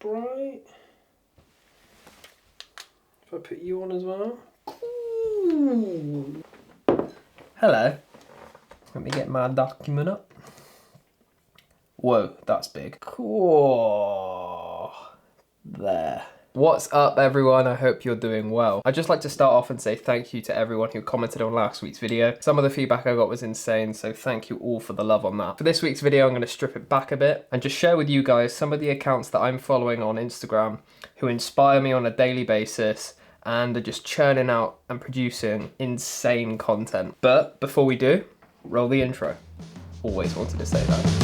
bright. If I put you on as well. Ooh. Hello. Let me get my document up. Whoa, that's big. Cool. There. What's up everyone? I hope you're doing well. I'd just like to start off and say thank you to everyone who commented on last week's video. Some of the feedback I got was insane, so thank you all for the love on that. For this week's video, I'm going to strip it back a bit and just share with you guys some of the accounts that I'm following on Instagram who inspire me on a daily basis and are just churning out and producing insane content. But before we do, roll the intro. Always wanted to say that.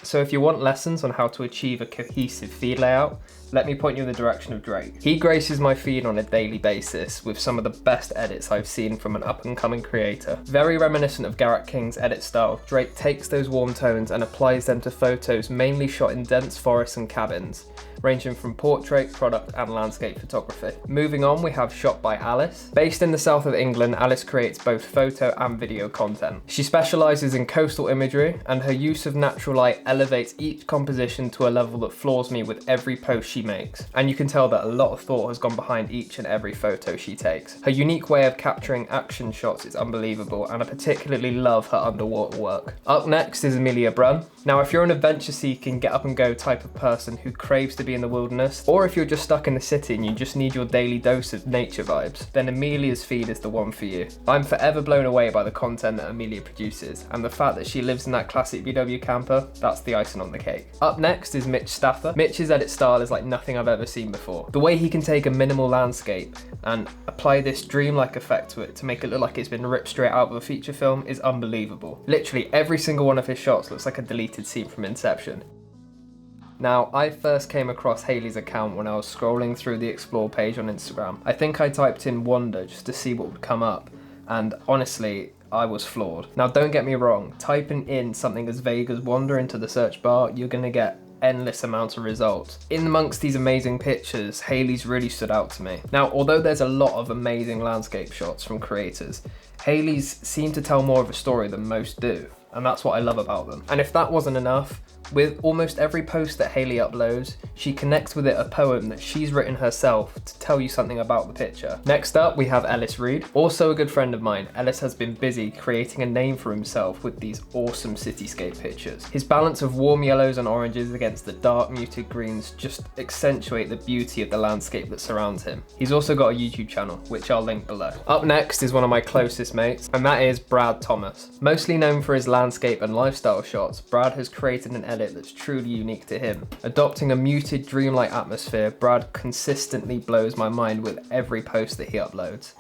So if you want lessons on how to achieve a cohesive feed layout, let me point you in the direction of Drake. He graces my feed on a daily basis with some of the best edits I've seen from an up-and-coming creator. Very reminiscent of Garrett King's edit style, Drake takes those warm tones and applies them to photos mainly shot in dense forests and cabins, ranging from portrait, product and landscape photography. Moving on, we have Shot by Alice. Based in the south of England, Alice creates both photo and video content. She specialises in coastal imagery, and her use of natural light elevates each composition to a level that floors me with every post she makes. And you can tell that a lot of thought has gone behind each and every photo she takes. Her unique way of capturing action shots is unbelievable, and I particularly love her underwater work. Up next is Amelia Brunn. Now, if you're an adventure-seeking, get-up-and-go type of person who craves to be in the wilderness, or if you're just stuck in the city and you just need your daily dose of nature vibes, then Amelia's feed is the one for you. I'm forever blown away by the content that Amelia produces, and the fact that she lives in that classic VW camper, that's the icing on the cake. Up next is Mitch Staffer. Mitch's edit style is like nothing I've ever seen before. The way he can take a minimal landscape and apply this dreamlike effect to it to make it look like it's been ripped straight out of a feature film is unbelievable. Literally every single one of his shots looks like a deleted scene from Inception. Now, I first came across Hayley's account when I was scrolling through the Explore page on Instagram. I think I typed in Wonder just to see what would come up, and honestly, I was floored. Now, don't get me wrong, typing in something as vague as Wonder into the search bar, you're gonna get endless amounts of results. In amongst these amazing pictures, Hayley's really stood out to me. Now, although there's a lot of amazing landscape shots from creators, Hayley's seem to tell more of a story than most do, and that's what I love about them. And if that wasn't enough, with almost every post that Hayley uploads, she connects with it a poem that she's written herself to tell you something about the picture. Next up, we have Ellis Reed. Also a good friend of mine, Ellis has been busy creating a name for himself with these awesome cityscape pictures. His balance of warm yellows and oranges against the dark muted greens just accentuate the beauty of the landscape that surrounds him. He's also got a YouTube channel, which I'll link below. Up next is one of my closest mates, and that is Brad Thomas. Mostly known for his landscape and lifestyle shots, Brad has created an edit that's truly unique to him. Adopting a muted, dreamlike atmosphere, Brad consistently blows my mind with every post that he uploads.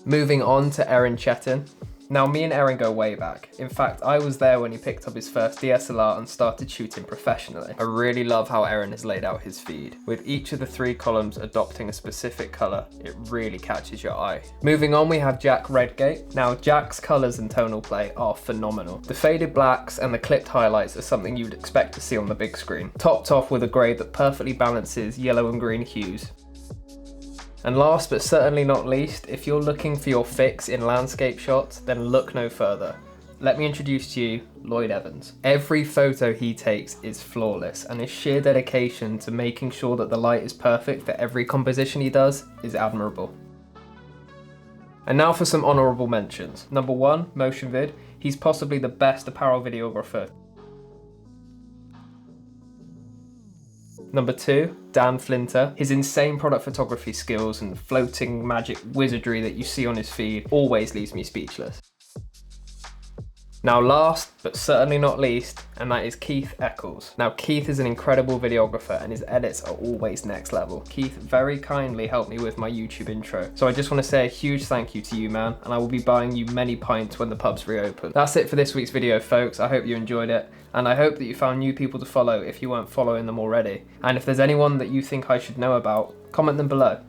Moving on to Aaron Chetin. Now, me and Aaron go way back. In fact, I was there when he picked up his first DSLR and started shooting professionally. I really love how Aaron has laid out his feed. With each of the 3 columns adopting a specific colour, it really catches your eye. Moving on, we have Jack Redgate. Now, Jack's colours and tonal play are phenomenal. The faded blacks and the clipped highlights are something you would expect to see on the big screen, topped off with a grade that perfectly balances yellow and green hues. And last but certainly not least, if you're looking for your fix in landscape shots, then look no further. Let me introduce to you Lloyd Evans. Every photo he takes is flawless, and his sheer dedication to making sure that the light is perfect for every composition he does is admirable. And now for some honourable mentions. Number 1, Motion Vid. He's possibly the best apparel videographer. Number 2, Dan Flinter. His insane product photography skills and floating magic wizardry that you see on his feed always leaves me speechless. Now last, but certainly not least, and that is Keith Eccles. Now Keith is an incredible videographer and his edits are always next level. Keith very kindly helped me with my YouTube intro. So I just want to say a huge thank you to you, man, and I will be buying you many pints when the pubs reopen. That's it for this week's video, folks. I hope you enjoyed it, and I hope that you found new people to follow if you weren't following them already. And if there's anyone that you think I should know about, comment them below.